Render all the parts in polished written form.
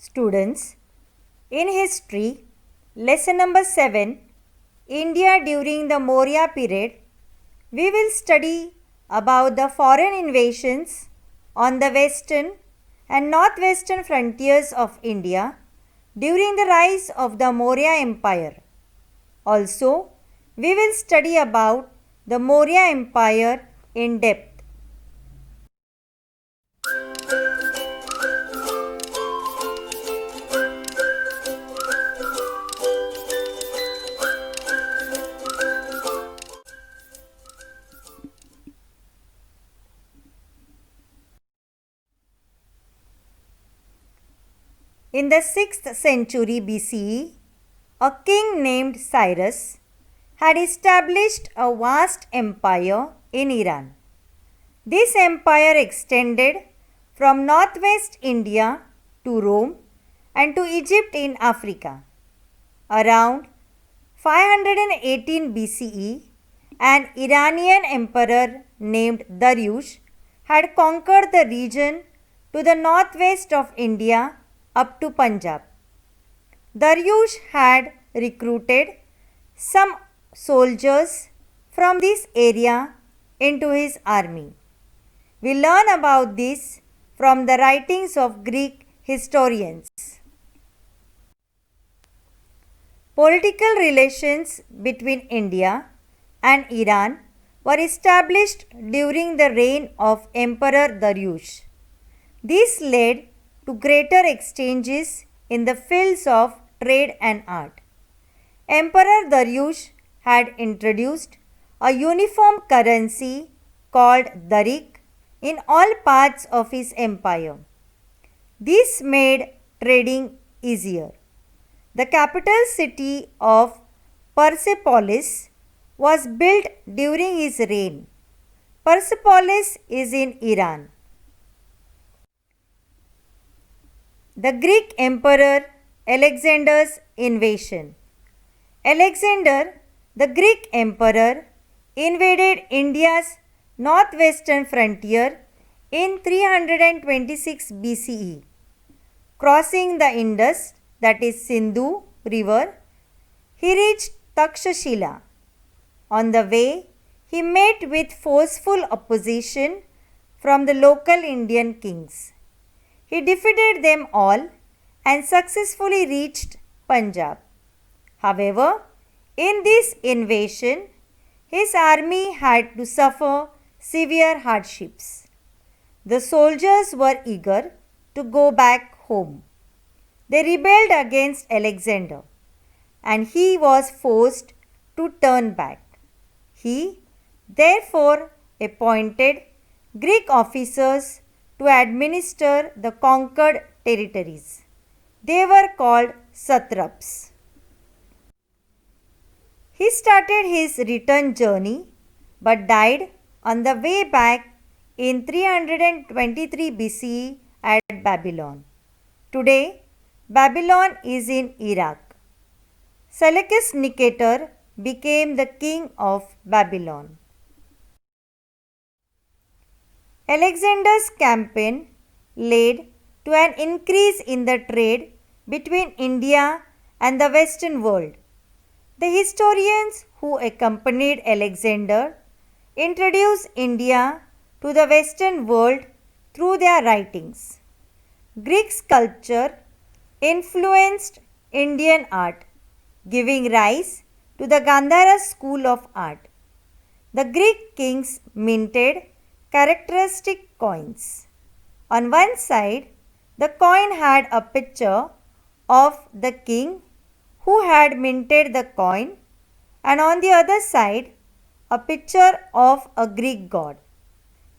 Students, in history, lesson number 7, India during the Maurya period, we will study about the foreign invasions on the western and northwestern frontiers of India during the rise of the Maurya Empire. Also, we will study about the Maurya Empire in depth. In the 6th century BCE, a king named Cyrus had established a vast empire in Iran. This empire extended from northwest India to Rome and to Egypt in Africa. Around 518 BCE, an Iranian emperor named Dariush had conquered the region to the northwest of India up to Punjab. Dariush had recruited some soldiers from this area into his army. We learn about this from the writings of Greek historians. Political relations between India and Iran were established during the reign of Emperor Dariush. This led to greater exchanges in the fields of trade and art. Emperor Dariush had introduced a uniform currency called darik in all parts of his empire. This made trading easier. The capital city of Persepolis was built during his reign. Persepolis is in Iran. The Greek Emperor Alexander's invasion. Alexander, the Greek Emperor, invaded India's northwestern frontier in 326 BCE. Crossing the Indus, that is Sindhu river, he reached Takshashila. On the way, he met with forceful opposition from the local Indian kings. He defeated them all and successfully reached Punjab. However, in this invasion, his army had to suffer severe hardships. The soldiers were eager to go back home. They rebelled against Alexander, and he was forced to turn back. He therefore appointed Greek officers to administer the conquered territories. They were called satraps. He started his return journey but died on the way back in 323 BCE at Babylon. Today, Babylon is in Iraq. Seleucus Nicator became the king of Babylon. Alexander's campaign led to an increase in the trade between India and the Western world. The historians who accompanied Alexander introduced India to the Western world through their writings. Greek sculpture influenced Indian art, giving rise to the Gandhara school of art. The Greek kings minted characteristic coins. On one side, the coin had a picture of the king who had minted the coin, and on the other side, a picture of a Greek god.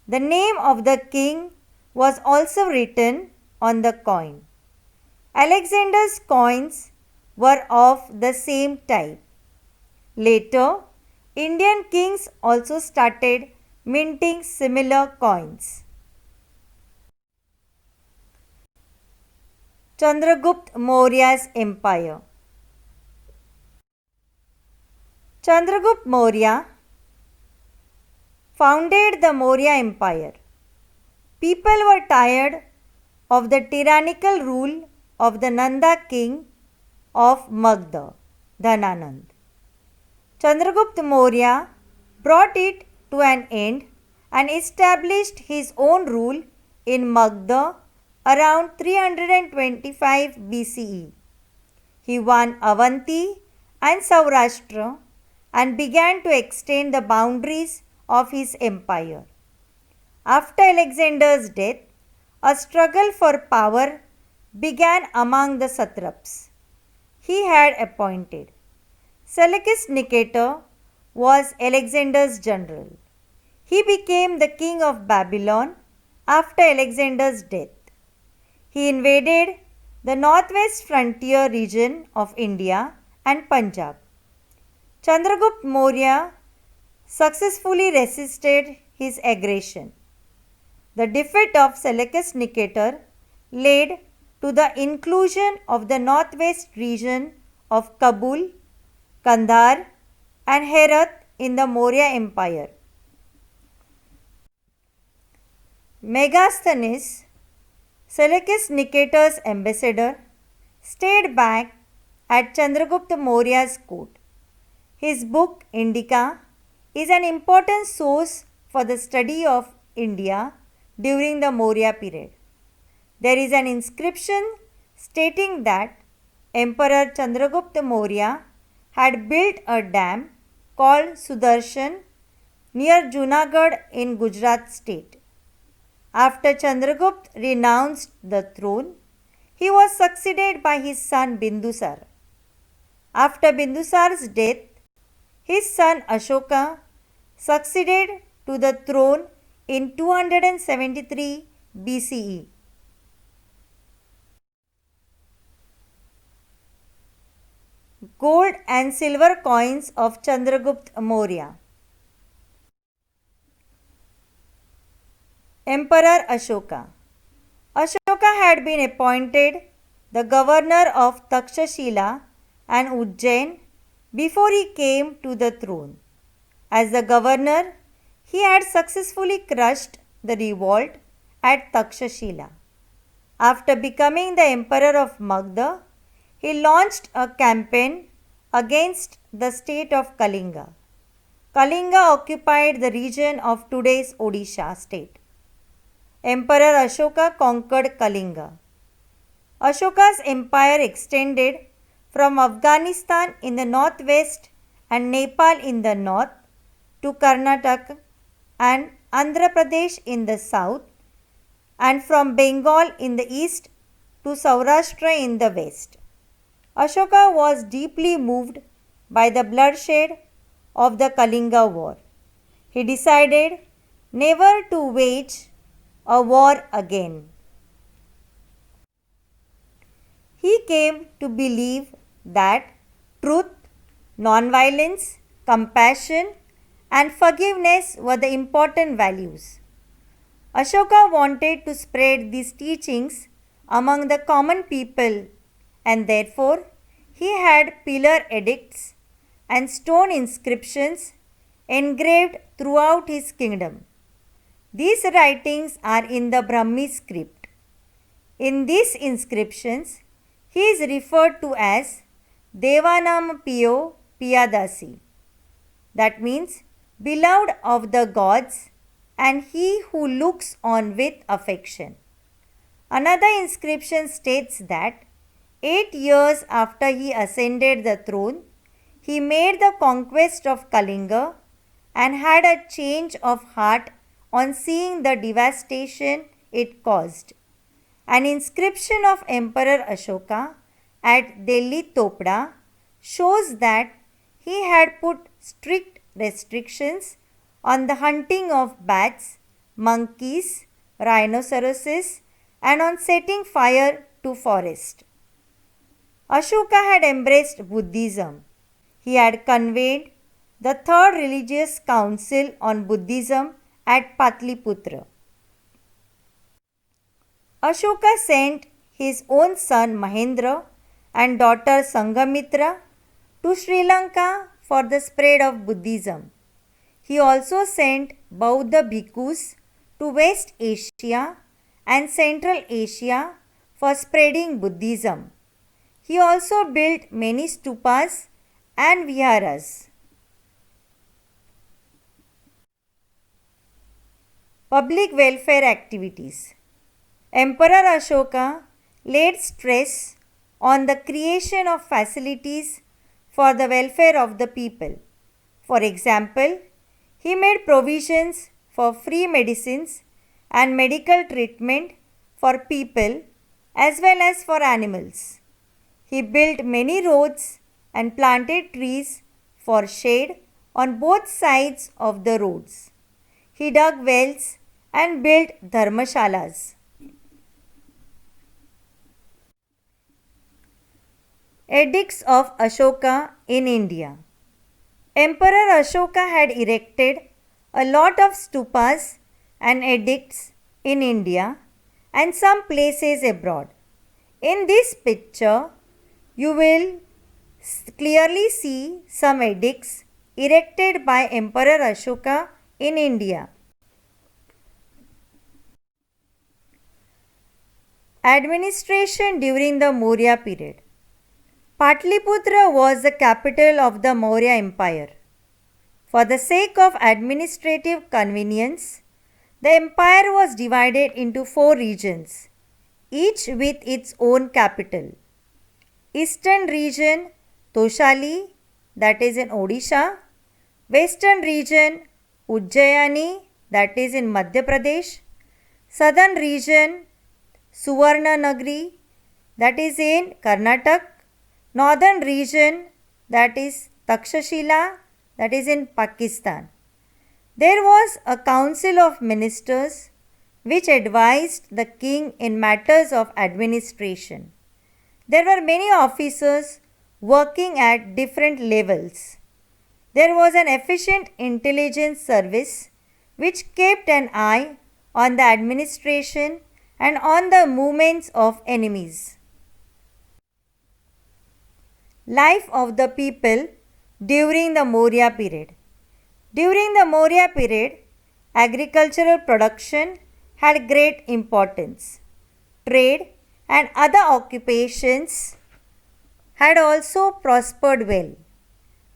The name of the king was also written on the coin. Alexander's coins were of the same type. Later, Indian kings also started minting similar coins. Chandragupta Maurya's empire. Chandragupta Maurya founded the Maurya Empire. People were tired of the tyrannical rule of the Nanda king of Magda, Dhananand. Chandragupta Maurya brought it to an end and established his own rule in Magda around 325 BCE. He won Avanti and Saurashtra and began to extend the boundaries of his empire. After Alexander's death, a struggle for power began among the satraps he had appointed. Seleucus Nicator was Alexander's general. He became the king of Babylon after Alexander's death. He invaded the northwest frontier region of India and Punjab. Chandragupta Maurya successfully resisted his aggression. The defeat of Seleucus Nicator led to the inclusion of the northwest region of Kabul, Kandahar, and Herat in the Maurya Empire. Megasthenes, Seleucus Nicator's ambassador, stayed back at Chandragupta Maurya's court. His book Indica is an important source for the study of India during the Maurya period. There is an inscription stating that Emperor Chandragupta Maurya had built a dam called Sudarshan near Junagadh in Gujarat state. After Chandragupta renounced the throne, he was succeeded by his son Bindusar. After Bindusar's death, his son Ashoka succeeded to the throne in 273 BCE. Gold and silver coins of Chandragupta Maurya. Emperor Ashoka. Ashoka had been appointed the governor of Takshashila and Ujjain before he came to the throne. As the governor, he had successfully crushed the revolt at Takshashila. After becoming the emperor of Magda, he launched a campaign against the state of Kalinga. Kalinga occupied the region of today's Odisha state. Emperor Ashoka conquered Kalinga. Ashoka's empire extended from Afghanistan in the northwest and Nepal in the north to Karnataka and Andhra Pradesh in the south, and from Bengal in the east to Saurashtra in the west. Ashoka was deeply moved by the bloodshed of the Kalinga war. He decided never to wage a war again. He came to believe that truth, non-violence, compassion, and forgiveness were the important values. Ashoka wanted to spread these teachings among the common people, and therefore he had pillar edicts and stone inscriptions engraved throughout his kingdom. These writings are in the Brahmi script. In these inscriptions, he is referred to as Devanam Piyo Piyadasi. That means beloved of the gods and he who looks on with affection. Another inscription states that 8 years after he ascended the throne, he made the conquest of Kalinga and had a change of heart on seeing the devastation it caused. An inscription of Emperor Ashoka at Delhi Topda shows that he had put strict restrictions on the hunting of bats, monkeys, rhinoceroses, and on setting fire to forest. Ashoka had embraced Buddhism. He had convened the third religious council on Buddhism at Patliputra. Ashoka sent his own son Mahendra and daughter Sanghamitra to Sri Lanka for the spread of Buddhism. He also sent Bauddha bhikkhus to West Asia and Central Asia for spreading Buddhism. He also built many stupas and viharas. Public welfare activities. Emperor Ashoka laid stress on the creation of facilities for the welfare of the people. For example, he made provisions for free medicines and medical treatment for people as well as for animals. He built many roads and planted trees for shade on both sides of the roads. He dug wells and built dharmashalas. Edicts of Ashoka in India. Emperor Ashoka had erected a lot of stupas and edicts in India and some places abroad. In this picture, you will clearly see some edicts erected by Emperor Ashoka in India. Administration during the Maurya period. Patliputra was the capital of the Maurya Empire. For the sake of administrative convenience, the empire was divided into 4 regions, each with its own capital. Eastern region Toshali, that is in Odisha. Western region Ujjayani, that is in Madhya Pradesh. Southern region Suvarnanagari, that is in Karnataka. Northern region, that is Takshashila, that is in Pakistan. There was a council of ministers which advised the king in matters of administration. There were many officers working at different levels. There was an efficient intelligence service which kept an eye on the administration and on the movements of enemies. Life of the people during the Maurya period. During the Maurya period, agricultural production had great importance. Trade and other occupations had also prospered well.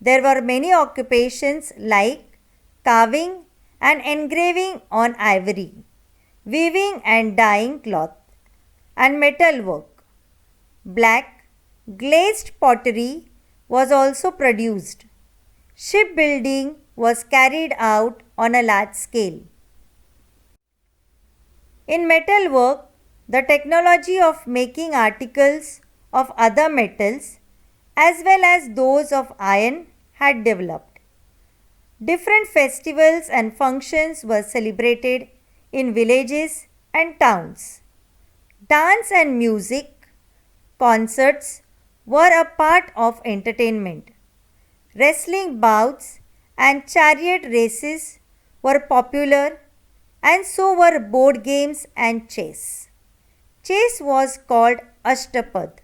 There were many occupations like carving and engraving on ivory, weaving and dyeing cloth, and metal work. Black glazed pottery was also produced. Shipbuilding was carried out on a large scale. In metal work, the technology of making articles of other metals as well as those of iron had developed. Different festivals and functions were celebrated in villages and towns. Dance and music, concerts were a part of entertainment. Wrestling bouts and chariot races were popular, and so were board games and chess. Chess was called Ashtapad.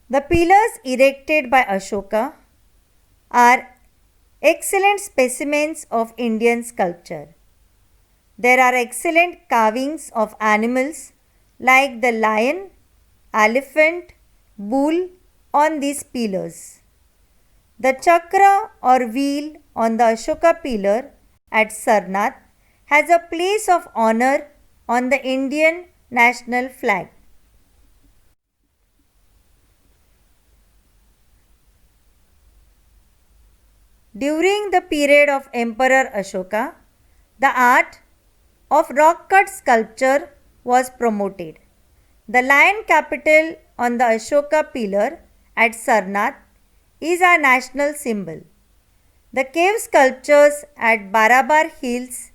The pillars erected by Ashoka are excellent specimens of Indian sculpture. There are excellent carvings of animals like the lion, elephant, bull on these pillars. The chakra or wheel on the Ashoka pillar at Sarnath has a place of honor on the Indian national flag. During the period of Emperor Ashoka, the art of rock cut sculpture was promoted. The lion capital on the Ashoka pillar at Sarnath is our national symbol. The cave sculptures at Barabar Hills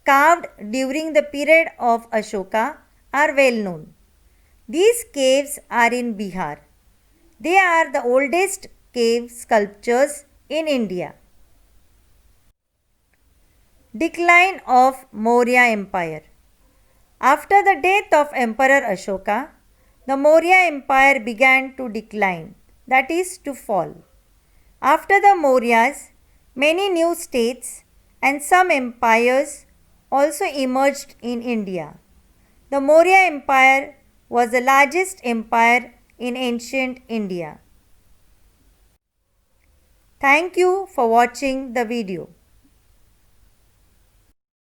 carved during the period of Ashoka are well known. These caves are in Bihar. They are the oldest cave sculptures in India. Decline of Maurya Empire. After the death of Emperor Ashoka, the Maurya Empire began to decline, that is, to fall. After the Mauryas, many new states and some empires also emerged in India. The Maurya Empire was the largest empire in ancient India. Thank you for watching the video.